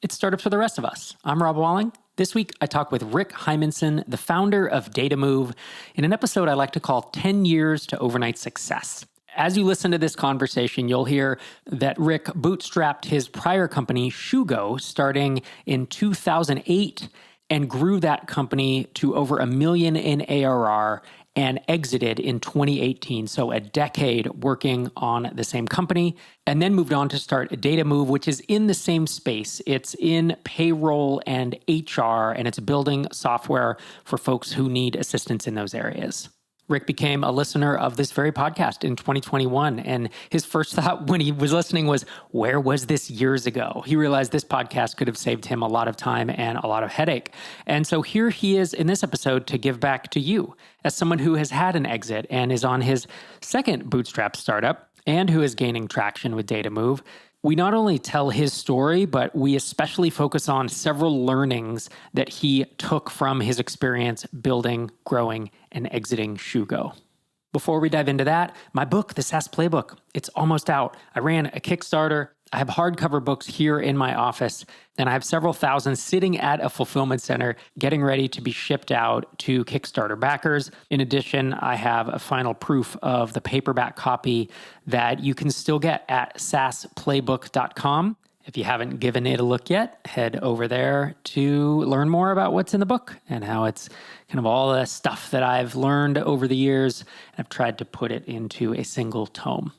It's Startups for the Rest of Us. I'm Rob Walling. This week, I talk with Rick Hymanson, the founder of datamoov, in an episode I like to call 10 Years to Overnight Success. As you listen to this conversation, you'll hear that Rick bootstrapped his prior company, Shugo, starting in 2008, and grew that company to over $1 million in ARR and exited in 2018, so a decade working on the same company, and then moved on to start datamoov, which is in the same space. It's in payroll and HR, and it's building software for folks who need assistance in those areas. Rick became a listener of this very podcast in 2021, and his first thought when he was listening was, where was this years ago? He realized this podcast could have saved him a lot of time and a lot of headache. And so here he is in this episode to give back to you as someone who has had an exit and is on his second bootstrap startup and who is gaining traction with datamoov. We not only tell his story, but we especially focus on several learnings that he took from his experience building, growing, and exiting Shugo. Before we dive into that, my book, The SaaS Playbook, it's almost out. I ran a Kickstarter. I have hardcover books here in my office, and I have several thousand sitting at a fulfillment center getting ready to be shipped out to Kickstarter backers. In addition, I have a final proof of the paperback copy that you can still get at saasplaybook.com. If you haven't given it a look yet, head over there to learn more about what's in the book and how it's kind of all the stuff that I've learned over the years. I've tried to put it into a single tome.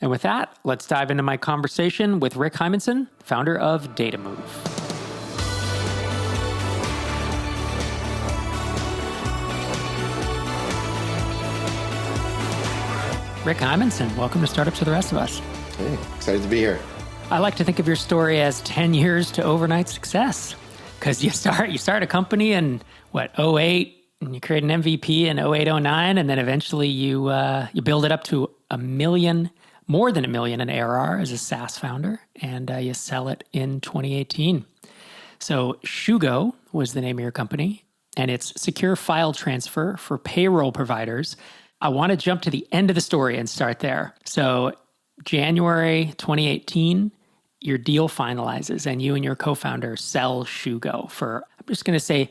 And with that, let's dive into my conversation with Rick Hymanson, founder of datamoov. Rick Hymanson, welcome to Startups for the Rest of Us. Hey, excited to be here. I like to think of your story as 10 years to overnight success, because you start a company in, 08, and you create an MVP in 08, 09, and then eventually you build it up to more than $1 million in ARR as a SaaS founder, and you sell it in 2018. So Shugo was the name of your company, and it's secure file transfer for payroll providers. I want to jump to the end of the story and start there. So January 2018, your deal finalizes, and you and your co-founder sell Shugo for, I'm just going to say,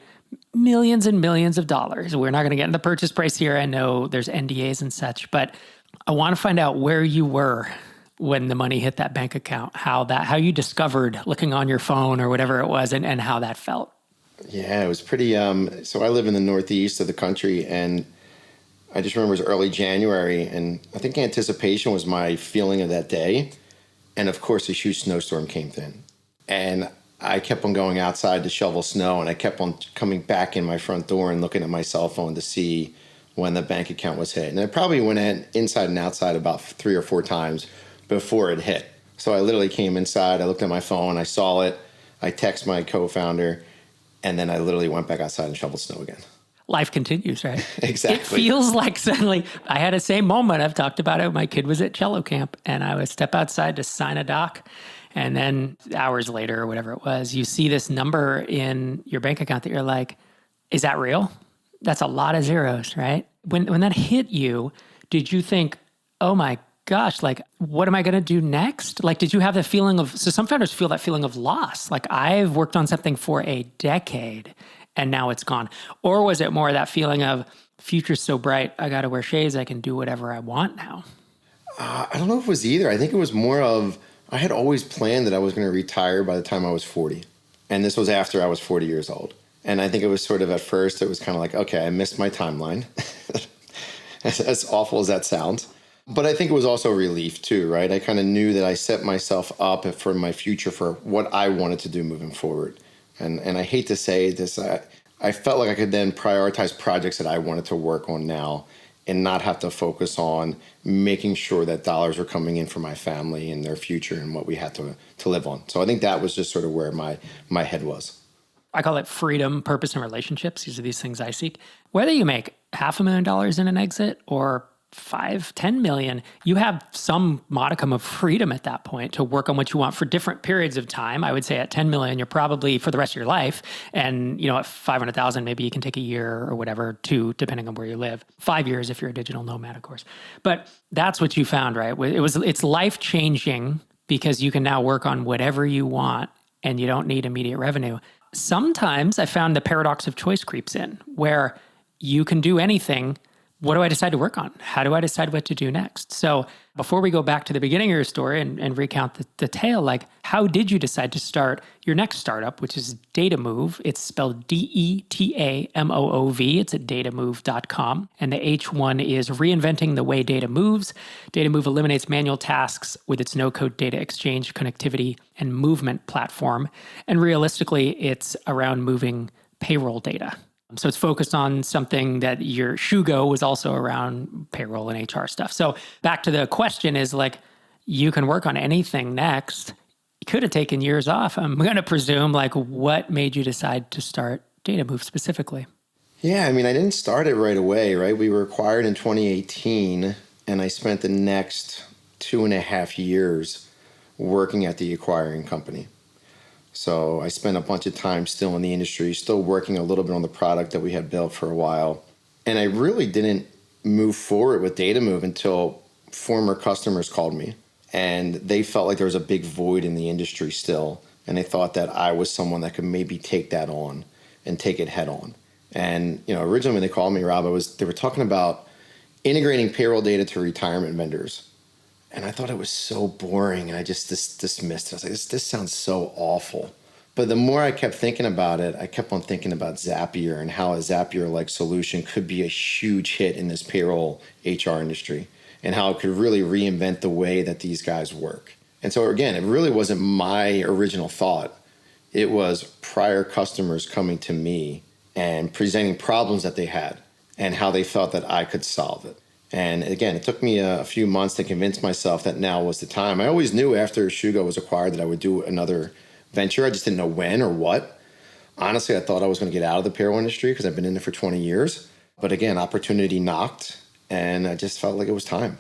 millions and millions of dollars. We're not going to get into the purchase price here. I know there's NDAs and such, but I want to find out where you were when the money hit that bank account, how you discovered looking on your phone or whatever it was, and how that felt. Yeah, it was pretty, so I live in the Northeast of the country, and I just remember it was early January, and I think anticipation was my feeling of that day. And of course, a huge snowstorm came in. And I kept on going outside to shovel snow, and I kept on coming back in my front door and looking at my cell phone to see when the bank account was hit. And I probably went in inside and outside about 3 or 4 times before it hit. So I literally came inside, I looked at my phone, I saw it, I texted my co-founder, and then I literally went back outside and shoveled snow again. Life continues, right? Exactly. It feels like suddenly, I had the same moment. I've talked about it. My kid was at cello camp, and I would step outside to sign a doc. And then hours later, or whatever it was, you see this number in your bank account that you're like, is that real? That's a lot of zeros, right? When that hit you, did you think, oh my gosh, like, what am I going to do next? Like, did you have the feeling of, so some founders feel that feeling of loss. Like, I've worked on something for a decade and now it's gone. Or was it more that feeling of, future's so bright, I got to wear shades, I can do whatever I want now? I don't know if it was either. I think it was more of, I had always planned that I was going to retire by the time I was 40. And this was after I was 40 years old. And I think it was sort of, at first, it was kind of like, okay, I missed my timeline. As awful as that sounds. But I think it was also a relief too, right? I kind of knew that I set myself up for my future for what I wanted to do moving forward. And I hate to say this, I felt like I could then prioritize projects that I wanted to work on now and not have to focus on making sure that dollars are coming in for my family and their future and what we had to live on. So I think that was just sort of where my head was. I call it freedom, purpose, and relationships. These are these things I seek. Whether you make $500,000 in an exit or 5, 10 million, you have some modicum of freedom at that point to work on what you want for different periods of time. I would say at 10 million, you're probably for the rest of your life. And, at 500,000, maybe you can take a year or whatever, 2, depending on where you live. 5 years if you're a digital nomad, of course. But that's what you found, right? It's life-changing because you can now work on whatever you want and you don't need immediate revenue. Sometimes I found the paradox of choice creeps in, where you can do anything. What do I decide to work on? How do I decide what to do next? So before we go back to the beginning of your story and recount the tale, like, how did you decide to start your next startup, which is datamoov? It's spelled detamoov. It's at datamoov.com. And the H1 is reinventing the way data moves. Datamoov eliminates manual tasks with its no-code data exchange, connectivity, and movement platform. And realistically, it's around moving payroll data. So it's focused on something that your Shugo was also around payroll and HR stuff. So back to the question is, like, you can work on anything next. You could have taken years off. I'm going to presume, like, what made you decide to start datamoov specifically? Yeah, I mean, I didn't start it right away, right? We were acquired in 2018, and I spent the next 2.5 years working at the acquiring company. So I spent a bunch of time still in the industry, still working a little bit on the product that we had built for a while. And I really didn't move forward with datamoov until former customers called me. And they felt like there was a big void in the industry still. And they thought that I was someone that could maybe take that on and take it head on. And, originally when they called me, Rob, they were talking about integrating payroll data to retirement vendors. And I thought it was so boring, and I just dismissed it. I was like, this sounds so awful. But the more I kept thinking about it, I kept on thinking about Zapier and how a Zapier-like solution could be a huge hit in this payroll HR industry, and how it could really reinvent the way that these guys work. And so again, it really wasn't my original thought. It was prior customers coming to me and presenting problems that they had and how they felt that I could solve it. And again, it took me a few months to convince myself that now was the time. I always knew after Shugo was acquired that I would do another venture. I just didn't know when or what. Honestly, I thought I was going to get out of the payroll industry because I've been in it for 20 years. But again, opportunity knocked, and I just felt like it was time.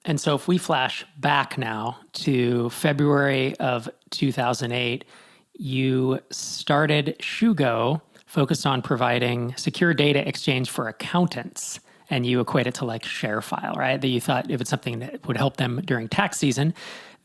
And so if we flash back now to February of 2008, you started Shugo, focused on providing secure data exchange for accountants. And you equate it to like ShareFile, right? That you thought if it's something that would help them during tax season.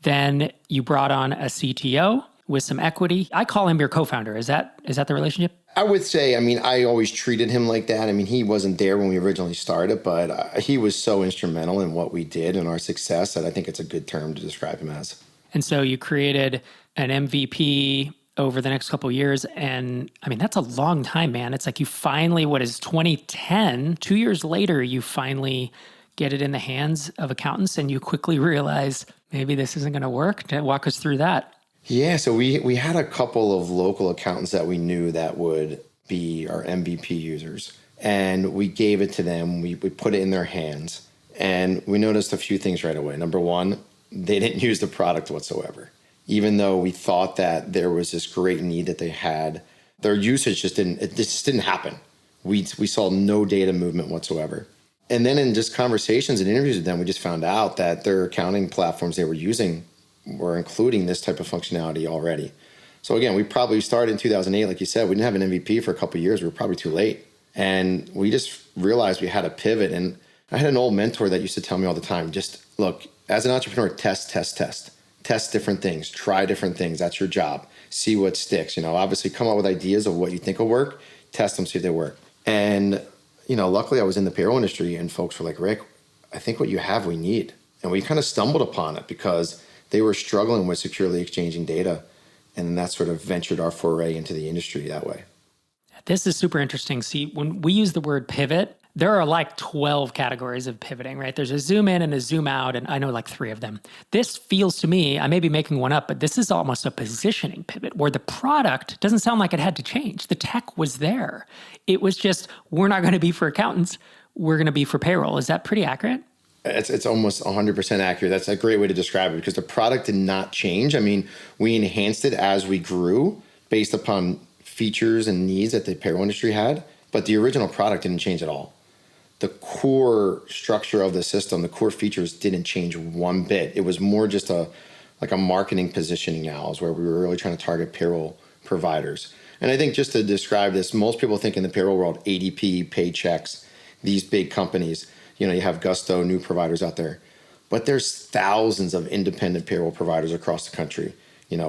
Then you brought on a CTO with some equity. I call him your co-founder. Is that the relationship? I would say, I always treated him like that. He wasn't there when we originally started, but he was so instrumental in what we did and our success that I think it's a good term to describe him as. And so you created an MVP over the next couple of years. And that's a long time, man. It's like you finally, 2010, 2 years later, you finally get it in the hands of accountants and you quickly realize maybe this isn't going to work. Walk us through that. Yeah, so we had a couple of local accountants that we knew that would be our MVP users. And we gave it to them. We put it in their hands. And we noticed a few things right away. Number one, they didn't use the product whatsoever. Even though we thought that there was this great need that they had, their usage just didn't happen. We saw no data movement whatsoever. And then in just conversations and interviews with them, we just found out that their accounting platforms they were using were including this type of functionality already. So again, we probably started in 2008, like you said. We didn't have an MVP for a couple of years. We were probably too late. And we just realized we had to pivot. And I had an old mentor that used to tell me all the time, just look, as an entrepreneur, test. Test different things, try different things. That's your job. See what sticks. Obviously come up with ideas of what you think will work, test them, see if they work. And, luckily I was in the payroll industry and folks were like, Rick, I think what you have, we need. And we kind of stumbled upon it because they were struggling with securely exchanging data. And that sort of ventured our foray into the industry that way. This is super interesting. See, when we use the word pivot, there are like 12 categories of pivoting, right? There's a zoom in and a zoom out, and I know like 3 of them. This feels to me, I may be making one up, but this is almost a positioning pivot where the product doesn't sound like it had to change. The tech was there. It was just, we're not going to be for accountants. We're going to be for payroll. Is that pretty accurate? It's almost 100% accurate. That's a great way to describe it because the product did not change. We enhanced it as we grew based upon features and needs that the payroll industry had, but the original product didn't change at all. The core structure of the system, the core features didn't change one bit. It was more just a marketing positioning now, is where we were really trying to target payroll providers. And I think just to describe this, most people think in the payroll world, ADP, Paychex, these big companies, you have Gusto, new providers out there. But there's thousands of independent payroll providers across the country.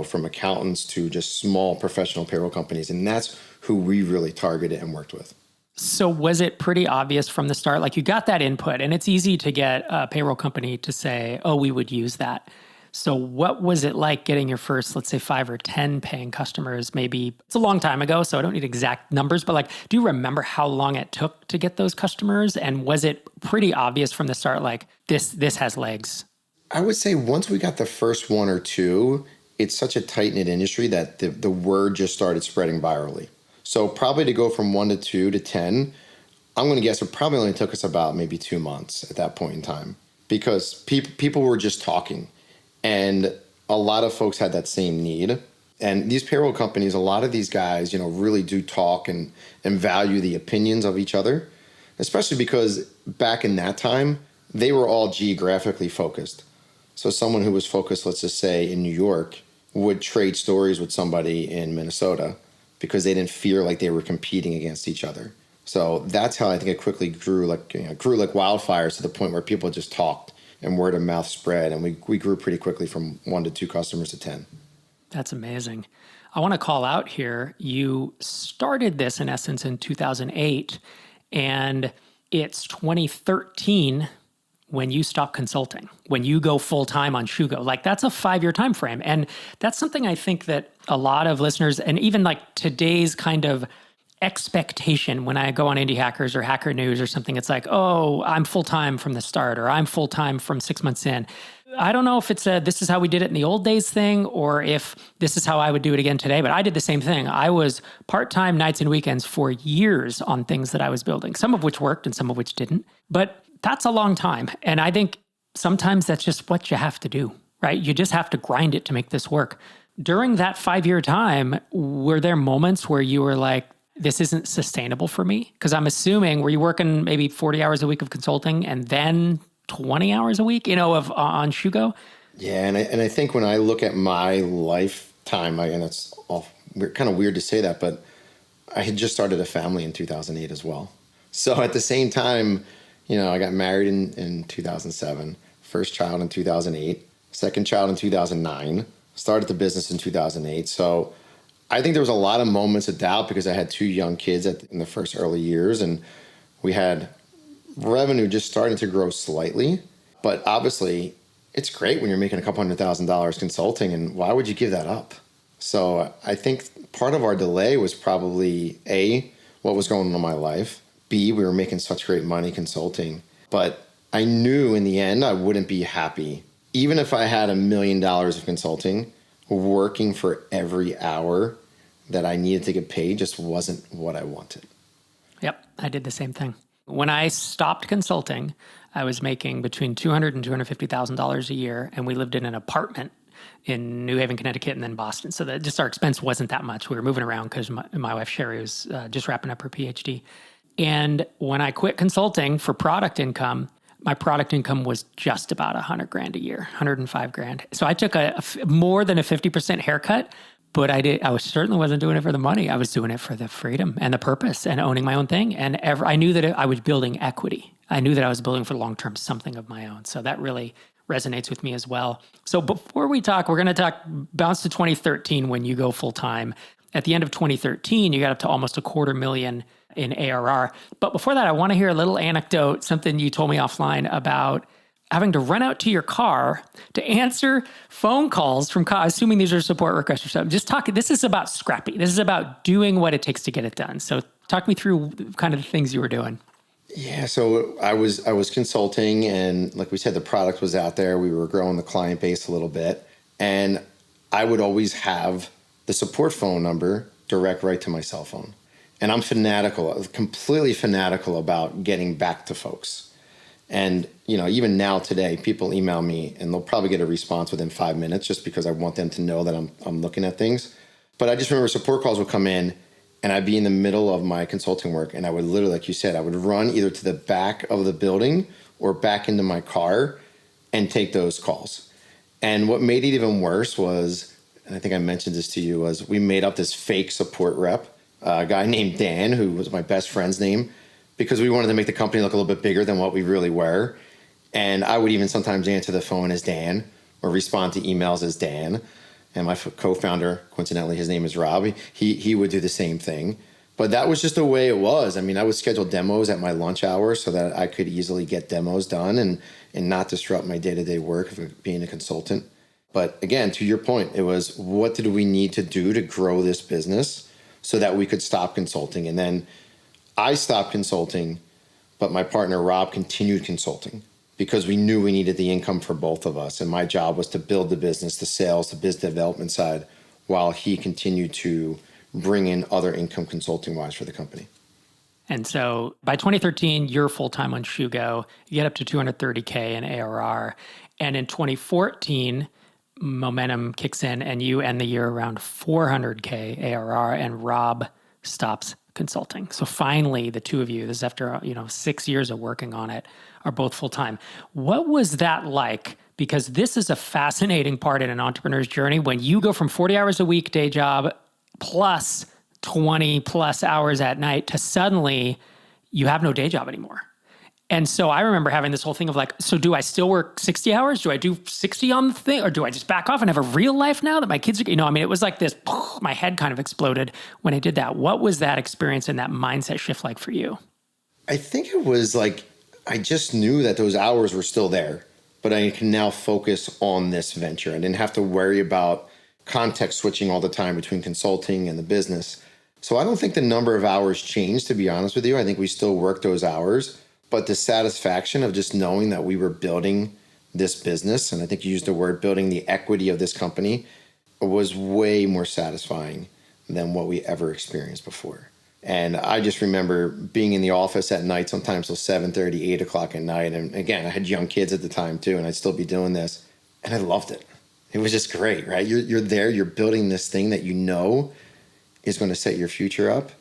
from accountants to just small professional payroll companies. And that's who we really targeted and worked with. So was it pretty obvious from the start? Like you got that input, and it's easy to get a payroll company to say, oh, we would use that. So what was it like getting your first, let's say 5 or 10 paying customers? Maybe it's a long time ago, so I don't need exact numbers, but like, do you remember how long it took to get those customers? And was it pretty obvious from the start, like this has legs? I would say once we got the first 1 or 2, it's such a tight-knit industry that the word just started spreading virally. So probably to go from 1 to 2 to 10, I'm going to guess it probably only took us about maybe 2 months at that point in time, because people were just talking. And a lot of folks had that same need. And these payroll companies, a lot of these guys, really do talk and value the opinions of each other, especially because back in that time, they were all geographically focused. So someone who was focused, let's just say in New York, would trade stories with somebody in Minnesota because they didn't feel like they were competing against each other. So that's how I think it quickly grew like wildfires to the point where people just talked and word of mouth spread. And we grew pretty quickly from 1 to 2 customers to 10. That's amazing. I want to call out here, you started this in essence in 2008, and it's 2013 when you stop consulting, when you go full-time on Shugo. Like that's a 5-year time frame. And that's something I think that a lot of listeners, and even like today's kind of expectation when I go on Indie Hackers or Hacker News or something, it's like, oh, I'm full-time from the start, or I'm full-time from 6 months in. I don't know if it's a, this is how we did it in the old days thing, or if this is how I would do it again today, but I did the same thing. I was part-time nights and weekends for years on things that I was building, some of which worked and some of which didn't. But that's a long time. And I think sometimes that's just what you have to do, right? You just have to grind it to make this work. During that 5-year time, were there moments where you were like, this isn't sustainable for me? Because I'm assuming, were you working maybe 40 hours a week of consulting and then 20 hours a week, on Shugo? Yeah, and I think when I look at my lifetime, and it's kind of weird to say that, but I had just started a family in 2008 as well. So at the same time, I got married in 2007, first child in 2008, second child in 2009, started the business in 2008. So I think there was a lot of moments of doubt because I had 2 young kids in the first early years, and we had revenue just starting to grow slightly. But obviously, it's great when you're making a couple $100,000 consulting, and why would you give that up? So I think part of our delay was probably A, what was going on in my life, B, we were making such great money consulting. But I knew in the end I wouldn't be happy. Even if I had $1 million of consulting, working for every hour that I needed to get paid just wasn't what I wanted. Yep, I did the same thing. When I stopped consulting, I was making between $200,000 and $250,000 a year, and we lived in an apartment in New Haven, Connecticut, and then Boston. So that just our expense wasn't that much. We were moving around because my wife, Sherry, was just wrapping up her PhD. And when I quit consulting for product income, my product income was just about $100,000 a year, $105,000. So I took a more than a 50% haircut, but I certainly wasn't doing it for the money. I was doing it for the freedom and the purpose and owning my own thing. And I knew that I was building equity. I knew that I was building for long-term something of my own. So that really resonates with me as well. So before we talk, we're going to bounce to 2013 when you go full-time. At the end of 2013, you got up to almost $250,000 in ARR. But before that, I want to hear a little anecdote, something you told me offline about having to run out to your car to answer phone calls from, assuming these are support requests or something. Just talk, this is about scrappy. This is about doing what it takes to get it done. So talk me through kind of the things you were doing. Yeah, so I was consulting, and like we said, the product was out there. We were growing the client base a little bit, and I would always have the support phone number direct right to my cell phone. And I'm completely fanatical about getting back to folks. And, even now today, people email me and they'll probably get a response within 5 minutes just because I want them to know that I'm looking at things. But I just remember support calls would come in and I'd be in the middle of my consulting work, and I would literally, like you said, I would run either to the back of the building or back into my car and take those calls. And what made it even worse was, and I think I mentioned this to you, was we made up this fake support rep, a guy named Dan, who was my best friend's name, because we wanted to make the company look a little bit bigger than what we really were. And I would even sometimes answer the phone as Dan or respond to emails as Dan. And my co-founder, coincidentally, his name is Rob, he would do the same thing. But that was just the way it was. I mean, I would schedule demos at my lunch hour so that I could easily get demos done and not disrupt my day-to-day work of being a consultant. But again, to your point, it was, what did we need to do to grow this business so that we could stop consulting? And then I stopped consulting, but my partner, Rob, continued consulting because we knew we needed the income for both of us. And my job was to build the business, the sales, the business development side, while he continued to bring in other income consulting wise for the company. And so by 2013, you're full-time on Shugo. You get up to 230K in ARR. And in 2014, momentum kicks in and you end the year around 400K ARR and Rob stops consulting. So finally, the two of you, this is after 6 years of working on it, are both full-time. What was that like? Because this is a fascinating part in an entrepreneur's journey when you go from 40 hours a week day job plus 20 plus hours at night to suddenly you have no day job anymore. And so I remember having this whole thing of like, so do I still work 60 hours? Do I do 60 on the thing? Or do I just back off and have a real life now that my kids are, it was like this, my head kind of exploded when I did that. What was that experience and that mindset shift like for you? I think it was like, I just knew that those hours were still there, but I can now focus on this venture. I didn't have to worry about context switching all the time between consulting and the business. So I don't think the number of hours changed, to be honest with you. I think we still work those hours, but the satisfaction of just knowing that we were building this business, and I think you used the word building the equity of this company, was way more satisfying than what we ever experienced before. And I just remember being in the office at night, sometimes till 7:30, 8 o'clock at night. And again, I had young kids at the time too, and I'd still be doing this. And I loved it. It was just great, right? You're there, you're building this thing that you know is going to set your future up.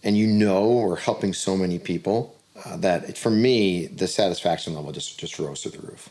And we're helping so many people that for me, the satisfaction level just rose through the roof.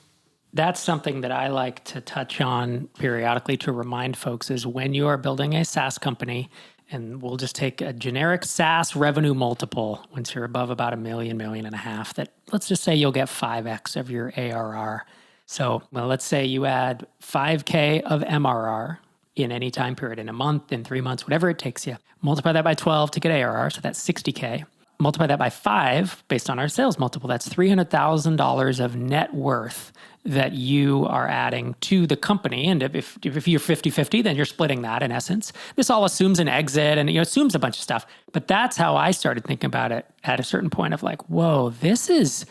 That's something that I like to touch on periodically to remind folks is when you are building a SaaS company, and we'll just take a generic SaaS revenue multiple, once you're above about $1 million, $1.5 million, that let's just say you'll get 5x of your ARR. So let's say you add 5K of MRR in any time period, in a month, in 3 months, whatever it takes you. Multiply that by 12 to get ARR, so that's 60K. Multiply that by 5 based on our sales multiple, that's $300,000 of net worth that you are adding to the company. And if you're 50-50, then you're splitting that in essence. This all assumes an exit and assumes a bunch of stuff. But that's how I started thinking about it at a certain point of like, whoa, this is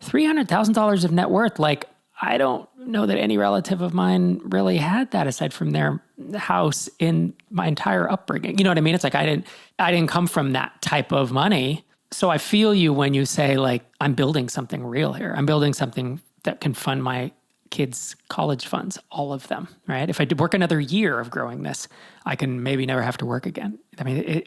$300,000 of net worth. Like, I don't know that any relative of mine really had that aside from their house in my entire upbringing. You know what I mean? It's like I didn't come from that type of money. So I feel you when you say like, I'm building something real here. I'm building something that can fund my kids' college funds, all of them, right? If I did work another year of growing this, I can maybe never have to work again. I mean,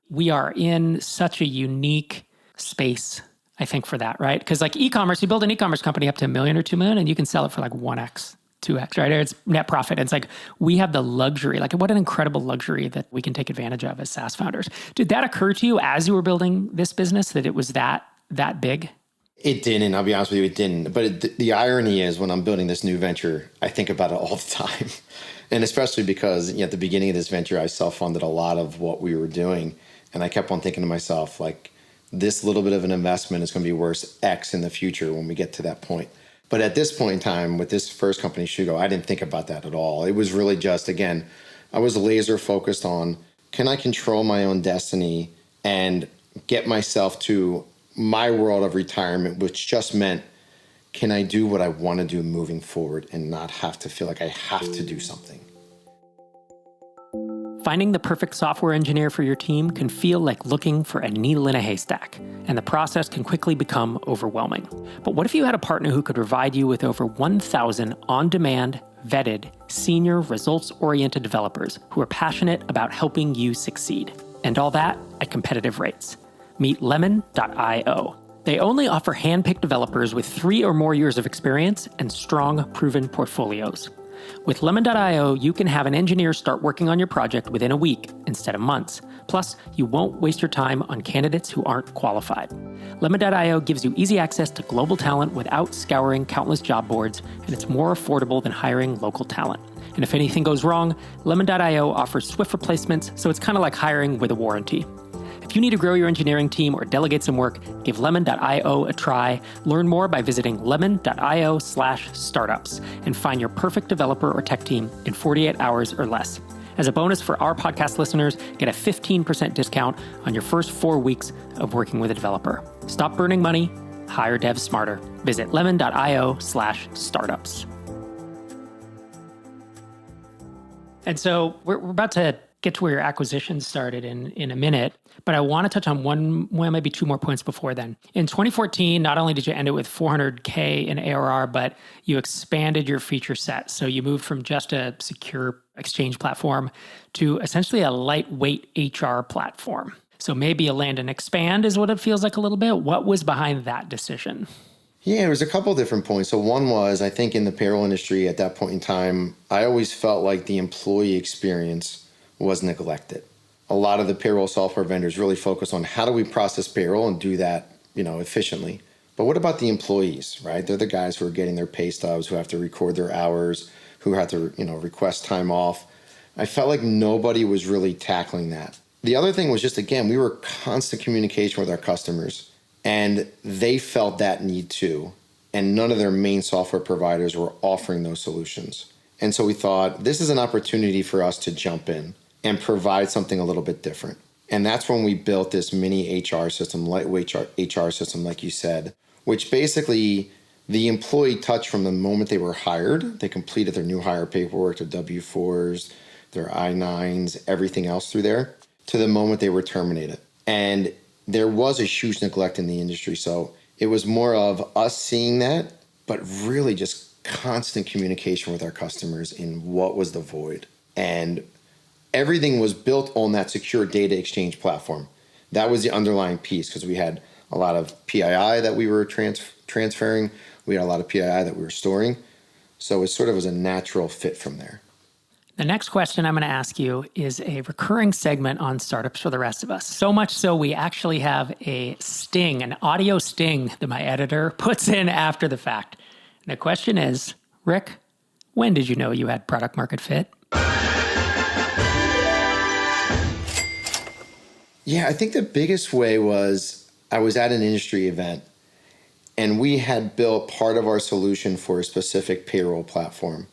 we are in such a unique space, I think, for that, right? Because like e-commerce, you build an e-commerce company up to $1 million or $2 million, and you can sell it for like 1x, 2x, right? It's net profit. And it's like, we have the luxury, like what an incredible luxury that we can take advantage of as SaaS founders. Did that occur to you as you were building this business, that it was that big? It didn't. I'll be honest with you, it didn't. But the irony is when I'm building this new venture, I think about it all the time. And especially because at the beginning of this venture, I self-funded a lot of what we were doing. And I kept on thinking to myself, like, this little bit of an investment is going to be worth X in the future when we get to that point. But at this point in time, with this first company, Shugo, I didn't think about that at all. It was really just, again, I was laser focused on, can I control my own destiny and get myself to my world of retirement, which just meant, can I do what I want to do moving forward and not have to feel like I have to do something? Finding the perfect software engineer for your team can feel like looking for a needle in a haystack, and the process can quickly become overwhelming. But what if you had a partner who could provide you with over 1,000 on-demand, vetted, senior, results-oriented developers who are passionate about helping you succeed? And all that at competitive rates. Meet Lemon.io. They only offer hand-picked developers with 3 or more years of experience and strong, proven portfolios. With Lemon.io, you can have an engineer start working on your project within a week instead of months. Plus, you won't waste your time on candidates who aren't qualified. Lemon.io gives you easy access to global talent without scouring countless job boards, and it's more affordable than hiring local talent. And if anything goes wrong, Lemon.io offers swift replacements, so it's kind of like hiring with a warranty. If you need to grow your engineering team or delegate some work, give Lemon.io a try. Learn more by visiting lemon.io/startups and find your perfect developer or tech team in 48 hours or less. As a bonus for our podcast listeners, get a 15% discount on your first 4 weeks of working with a developer. Stop burning money, hire devs smarter. Visit lemon.io/startups. And so we're about to get to where your acquisition started in a minute, but I want to touch on maybe two more points before then. In 2014, not only did you end it with $400K in ARR, but you expanded your feature set. So you moved from just a secure exchange platform to essentially a lightweight HR platform. So maybe a land and expand is what it feels like a little bit. What was behind that decision? Yeah, there was a couple different points. So one was, I think in the payroll industry at that point in time, I always felt like the employee experience was neglected. A lot of the payroll software vendors really focus on how do we process payroll and do that, efficiently. But what about the employees, right? They're the guys who are getting their pay stubs, who have to record their hours, who have to, request time off. I felt like nobody was really tackling that. The other thing was just, again, we were constant communication with our customers, and they felt that need too. And none of their main software providers were offering those solutions. And so we thought, this is an opportunity for us to jump in and provide something a little bit different. And that's when we built this mini HR system, lightweight HR system, like you said, which basically the employee touched from the moment they were hired. They completed their new hire paperwork, their W-4s, their I-9s, everything else through there, to the moment they were terminated. And there was a huge neglect in the industry. So it was more of us seeing that, but really just constant communication with our customers in what was the void. And everything was built on that secure data exchange platform. That was the underlying piece, because we had a lot of PII that we were transferring. We had a lot of PII that we were storing. So it sort of was a natural fit from there. The next question I'm going to ask you is a recurring segment on startups for the rest of us. So much so we actually have a sting, an audio sting that my editor puts in after the fact. And the question is, Rick, when did you know you had product market fit? Yeah, I think the biggest way was I was at an industry event, and we had built part of our solution for a specific payroll platform.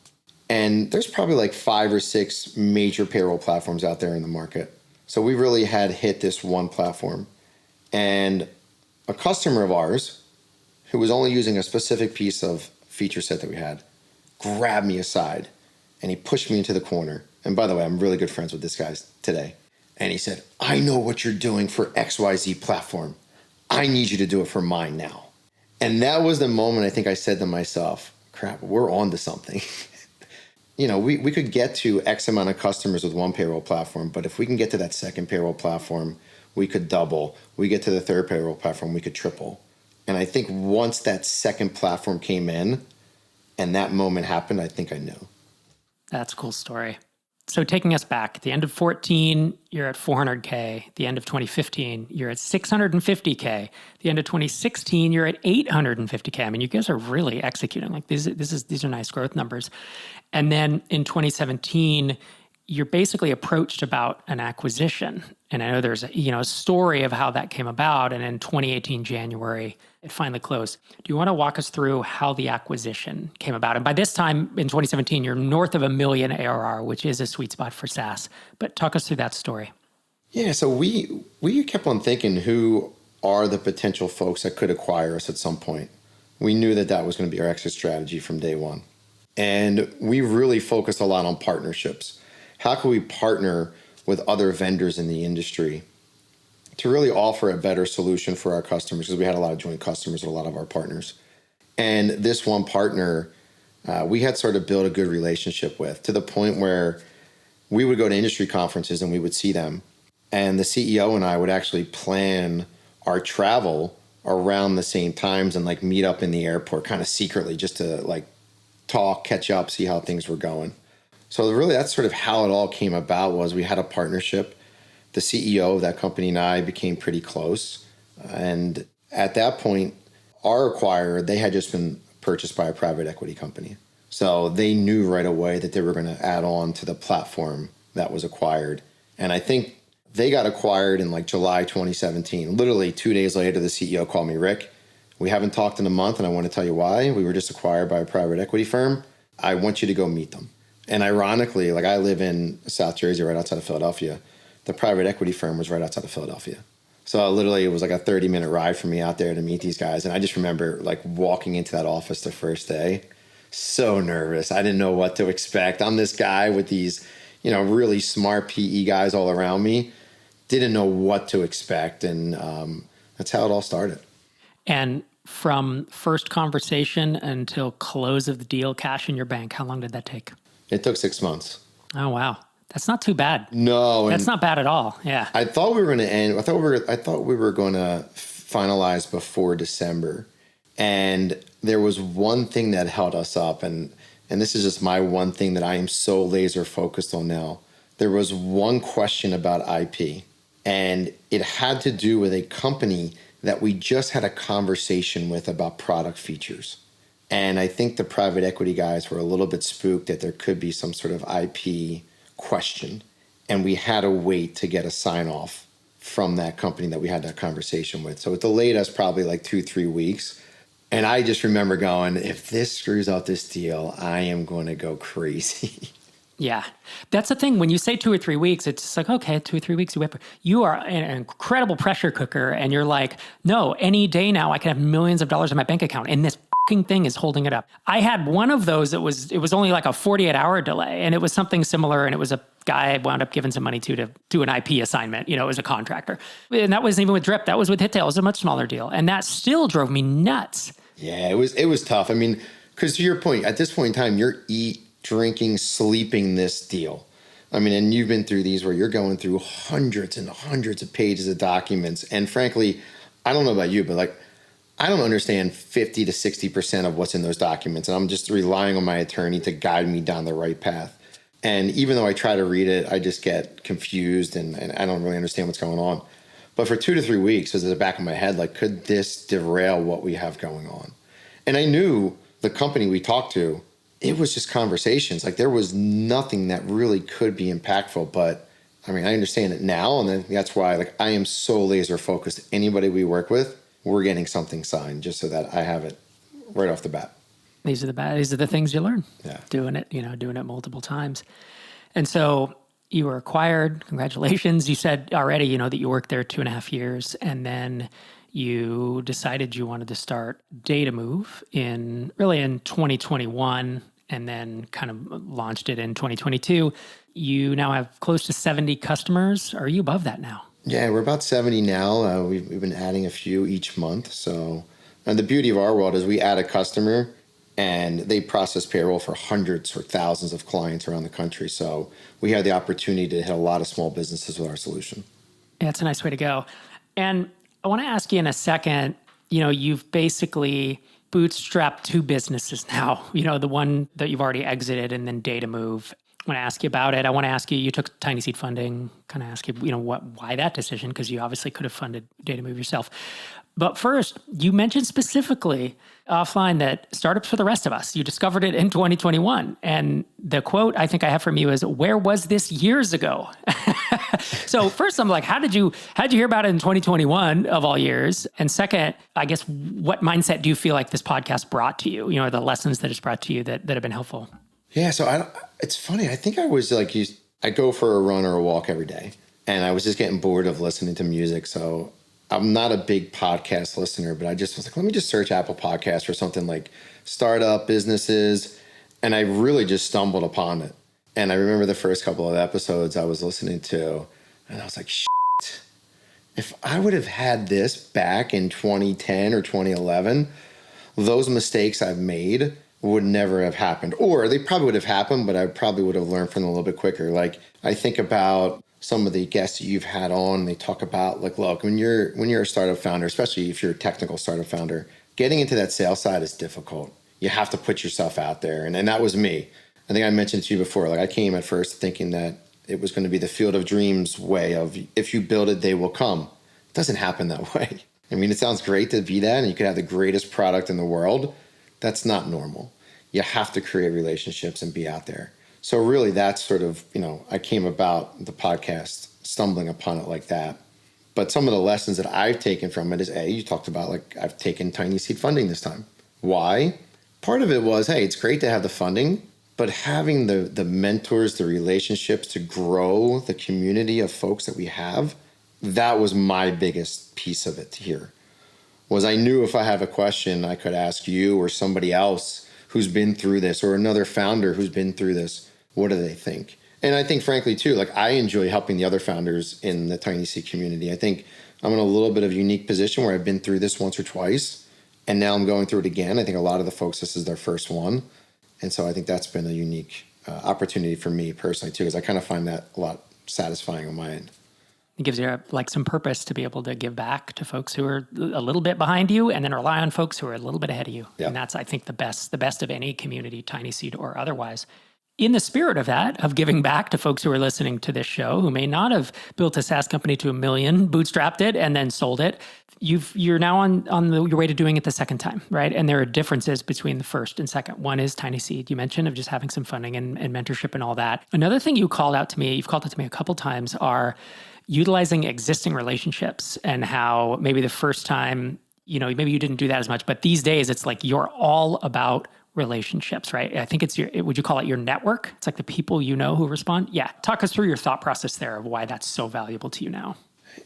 And there's probably like 5 or 6 major payroll platforms out there in the market. So we really had hit this one platform. And a customer of ours, who was only using a specific piece of feature set that we had, grabbed me aside and he pushed me into the corner. And by the way, I'm really good friends with this guy today. And he said, I know what you're doing for XYZ platform. I need you to do it for mine now. And that was the moment I think I said to myself, crap, we're on to something. We could get to X amount of customers with one payroll platform, but if we can get to that second payroll platform, we could double. We get to the third payroll platform, we could triple. And I think once that second platform came in and that moment happened, I think I knew. That's a cool story. So taking us back, at the end of 2014, you're at $400K. The end of 2015, you're at $650K. The end of 2016, you're at $850K. I mean, you guys are really executing. Like these are nice growth numbers. And then in 2017, you're basically approached about an acquisition. And I know there's a story of how that came about. And in 2018, January, it finally closed. Do you want to walk us through how the acquisition came about? And by this time in 2017, you're north of $1 million ARR, which is a sweet spot for SaaS. But talk us through that story. Yeah, so we kept on thinking, who are the potential folks that could acquire us at some point? We knew that was going to be our exit strategy from day one. And we really focused a lot on partnerships. How can we partner with other vendors in the industry to really offer a better solution for our customers? Because we had a lot of joint customers with a lot of our partners. And this one partner, we had sort of built a good relationship with, to the point where we would go to industry conferences and we would see them. And the CEO and I would actually plan our travel around the same times and like meet up in the airport kind of secretly, just to like talk, catch up, see how things were going. So really that's sort of how it all came about. Was we had a partnership. The CEO of that company and I became pretty close. And at that point, our acquirer, they had just been purchased by a private equity company. So they knew right away that they were going to add on to the platform that was acquired. And I think they got acquired in like July 2017. Literally 2 days later, the CEO called me, Rick, we haven't talked in a month and I want to tell you why. We were just acquired by a private equity firm. I want you to go meet them. And ironically, like I live in South Jersey, right outside of Philadelphia. The private equity firm was right outside of Philadelphia. So literally it was like a 30-minute ride for me out there to meet these guys. And I just remember like walking into that office the first day, so nervous. I didn't know what to expect. I'm this guy with these, really smart PE guys all around me. Didn't know what to expect. And that's how it all started. And from first conversation until close of the deal, cash in your bank, how long did that take? It took 6 months. Oh, wow. That's not too bad. No. That's not bad at all. Yeah. I thought we were going to end. I thought we were going to finalize before December. And there was one thing that held us up. And this is just my one thing that I am so laser focused on now. There was one question about IP. And it had to do with a company that we just had a conversation with about product features. And I think the private equity guys were a little bit spooked that there could be some sort of IP question. And we had to wait to get a sign off from that company that we had that conversation with. So it delayed us probably like 2-3 weeks. And I just remember going, if this screws up this deal, I am going to go crazy. Yeah. That's the thing. When you say 2 or 3 weeks, it's just like, okay, 2 or 3 weeks, you are an incredible pressure cooker. And you're like, no, any day now I can have millions of dollars in my bank account. And this thing is holding it up. I had one of those. It was only like a 48-hour delay. And it was something similar. And it was a guy I wound up giving some money to do an IP assignment, as a contractor. And that wasn't even with Drip. That was with Hittail. It was a much smaller deal. And that still drove me nuts. Yeah, it was tough. I mean, because to your point, at this point in time, you're drinking, sleeping this deal. I mean, and you've been through these where you're going through hundreds and hundreds of pages of documents. And frankly, I don't know about you, but like, I don't understand 50 to 60% of what's in those documents. And I'm just relying on my attorney to guide me down the right path. And even though I try to read it, I just get confused and I don't really understand what's going on. But for 2 to 3 weeks, it was at the back of my head, like, could this derail what we have going on? And I knew the company we talked to, it was just conversations. Like there was nothing that really could be impactful. But I mean, I understand it now. And then that's why like I am so laser focused. Anybody we work with, we're getting something signed just so that I have it right off the bat. These are the things you learn. Yeah. Doing it multiple times. And so you were acquired. Congratulations. You said already, that you worked there 2.5 years, and then you decided you wanted to start datamoov in 2021, and then kind of launched it in 2022. You now have close to 70 customers. Are you above that now? Yeah, we're about 70 now. We've been adding a few each month. So, and the beauty of our world is we add a customer and they process payroll for hundreds or thousands of clients around the country. So we have the opportunity to hit a lot of small businesses with our solution. Yeah, it's a nice way to go. And I want to ask you in a second, you've basically bootstrapped 2 businesses now, the one that you've already exited and then datamoov. I want to ask you about it. I want to ask you took TinySeed funding, kind of ask you, why that decision? Because you obviously could have funded datamoov yourself. But first, you mentioned specifically offline that startups for the rest of us. You discovered it in 2021. And the quote I think I have from you is, where was this years ago? So first, I'm like, how did you hear about it in 2021 of all years? And second, I guess, what mindset do you feel like this podcast brought to you? The lessons that it's brought to you that have been helpful? Yeah, so it's funny. I think I was like, I go for a run or a walk every day. And I was just getting bored of listening to music. So I'm not a big podcast listener, but I just was like, let me just search Apple Podcasts for something like startup businesses. And I really just stumbled upon it. And I remember the first couple of episodes I was listening to, and I was like, shit, if I would have had this back in 2010 or 2011, those mistakes I've made would never have happened. Or they probably would have happened, but I probably would have learned from them a little bit quicker. Like I think about some of the guests that you've had on, they talk about like, look, when you're a startup founder, especially if you're a technical startup founder, getting into that sales side is difficult. You have to put yourself out there. And that was me. I think I mentioned to you before, like I came at first thinking that it was going to be the field of dreams way of if you build it, they will come. It doesn't happen that way. I mean, it sounds great to be that and you could have the greatest product in the world. That's not normal. You have to create relationships and be out there. So really that's sort of, I came about the podcast stumbling upon it like that. But some of the lessons that I've taken from it is you talked about like I've taken TinySeed funding this time. Why? Part of it was, hey, it's great to have the funding, but having the mentors, the relationships to grow the community of folks that we have, that was my biggest piece of it here. Was I knew if I have a question, I could ask you or somebody else who's been through this or another founder who's been through this. What do they think? And I think, frankly, too, like I enjoy helping the other founders in the TinySeed community. I think I'm in a little bit of a unique position where I've been through this once or twice, and now I'm going through it again. I think a lot of the folks, this is their first one. And so I think that's been a unique opportunity for me personally, too, because I kind of find that a lot satisfying on my end. It gives you like some purpose to be able to give back to folks who are a little bit behind you and then rely on folks who are a little bit ahead of you. Yep. And that's, I think, the best of any community, TinySeed or otherwise. In the spirit of that, of giving back to folks who are listening to this show, who may not have built a SaaS company to $1 million, bootstrapped it, and then sold it, you're now on your way to doing it the second time, right? And there are differences between the first and second. One is TinySeed. You mentioned of just having some funding and mentorship and all that. Another thing you've called out to me a couple times, are utilizing existing relationships and how maybe the first time, maybe you didn't do that as much, but these days it's like you're all about relationships, right? I think would you call it your network? It's like the people who respond. Yeah. Talk us through your thought process there of why that's so valuable to you now.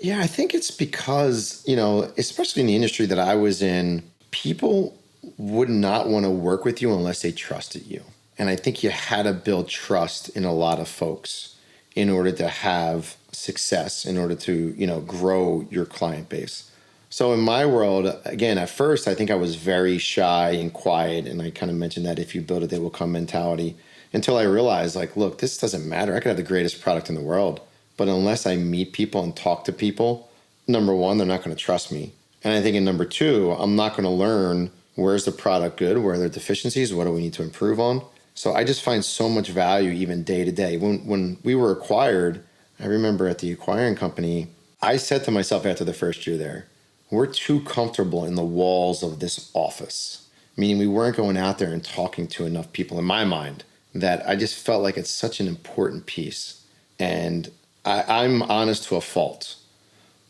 Yeah, I think it's because, especially in the industry that I was in, people would not want to work with you unless they trusted you. And I think you had to build trust in a lot of folks in order to have success, in order to, grow your client base. So in my world, again, at first, I think I was very shy and quiet. And I kind of mentioned that if you build it, they will come mentality, until I realized, like, look, this doesn't matter. I could have the greatest product in the world, but unless I meet people and talk to people, number one, they're not going to trust me. And I think in number two, I'm not going to learn where's the product good, where are there deficiencies, what do we need to improve on. So I just find so much value even day to day. When we were acquired, I remember at the acquiring company, I said to myself after the first year there, we're too comfortable in the walls of this office, meaning we weren't going out there and talking to enough people in my mind, that I just felt like it's such an important piece. And I'm honest to a fault.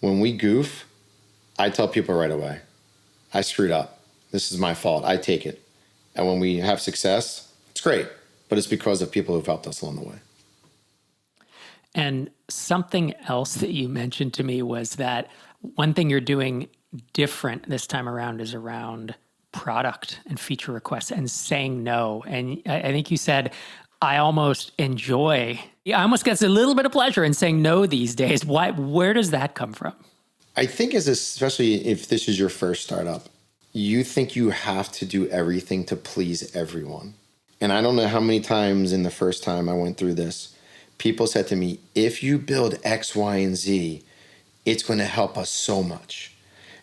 When we goof, I tell people right away, I screwed up. This is my fault. I take it. And when we have success, it's great, but it's because of people who've helped us along the way. And something else that you mentioned to me was that one thing you're doing different this time around is around product and feature requests and saying no. And I think you said, I almost get a little bit of pleasure in saying no these days. Where does that come from? I think especially if this is your first startup, you think you have to do everything to please everyone. And I don't know how many times in the first time I went through this, people said to me, if you build X, Y, and Z, it's going to help us so much.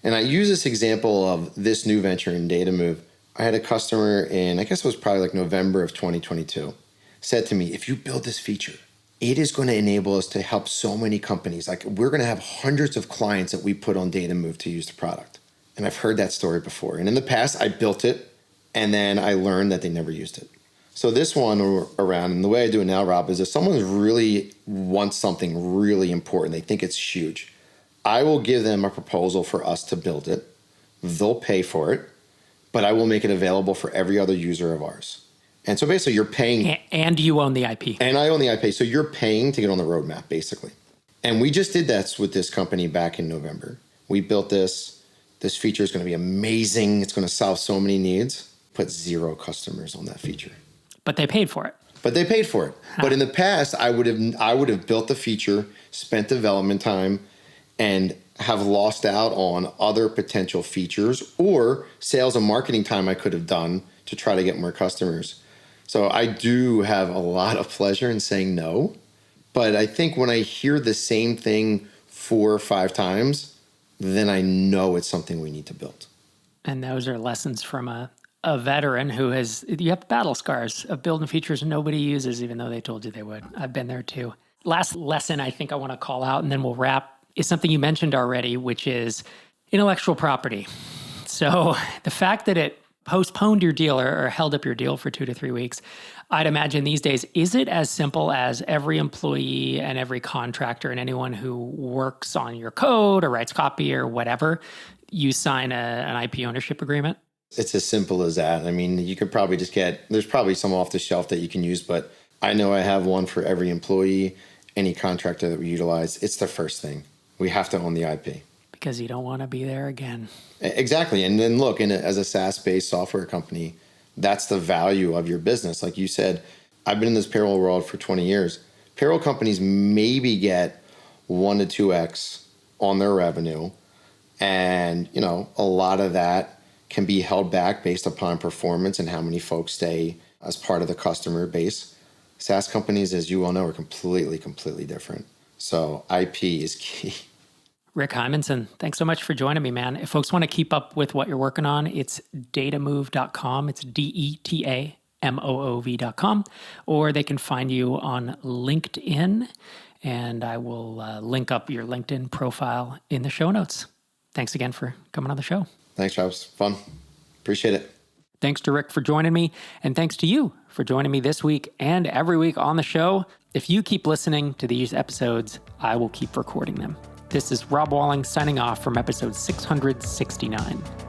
And I use this example of this new venture in datamoov. I had a customer in, I guess it was probably like November of 2022, said to me, if you build this feature, it is going to enable us to help so many companies. Like we're going to have hundreds of clients that we put on datamoov to use the product. And I've heard that story before. And in the past, I built it, and then I learned that they never used it. So this one around, and the way I do it now, Rob, is if someone really wants something really important, they think it's huge, I will give them a proposal for us to build it. They'll pay for it, but I will make it available for every other user of ours. And so basically you're paying. And you own the IP. And I own the IP. So you're paying to get on the roadmap, basically. And we just did that with this company back in November. We built this. This feature is going to be amazing. It's going to solve so many needs. Put 0 customers on that feature. But they paid for it. But in the past, I would have built the feature, spent development time, and have lost out on other potential features or sales and marketing time I could have done to try to get more customers. So I do have a lot of pleasure in saying no. But I think when I hear the same thing 4 or 5 times, then I know it's something we need to build. And those are lessons from a a veteran who you have battle scars of building features nobody uses, even though they told you they would. I've been there too. Last lesson I think I want to call out, and then we'll wrap, is something you mentioned already, which is intellectual property. So the fact that it postponed your deal or held up your deal for 2 to 3 weeks, I'd imagine these days, is it as simple as every employee and every contractor and anyone who works on your code or writes copy or whatever, you sign an IP ownership agreement? It's as simple as that. I mean, you could probably there's probably some off the shelf that you can use, but I know I have one for every employee, any contractor that we utilize. It's the first thing. We have to own the IP. Because you don't want to be there again. Exactly. And then look, as a SaaS-based software company, that's the value of your business. Like you said, I've been in this payroll world for 20 years. Payroll companies maybe get 1 to 2x on their revenue. And, a lot of that can be held back based upon performance and how many folks stay as part of the customer base. SaaS companies, as you all know, are completely different. So IP is key. Rick Hymanson, thanks so much for joining me, man. If folks want to keep up with what you're working on, it's datamoov.com. It's detamoov.com. Or they can find you on LinkedIn, and I will link up your LinkedIn profile in the show notes. Thanks again for coming on the show. Thanks, Travis. Fun. Appreciate it. Thanks to Rick for joining me, and thanks to you for joining me this week and every week on the show. If you keep listening to these episodes, I will keep recording them. This is Rob Walling signing off from episode 669.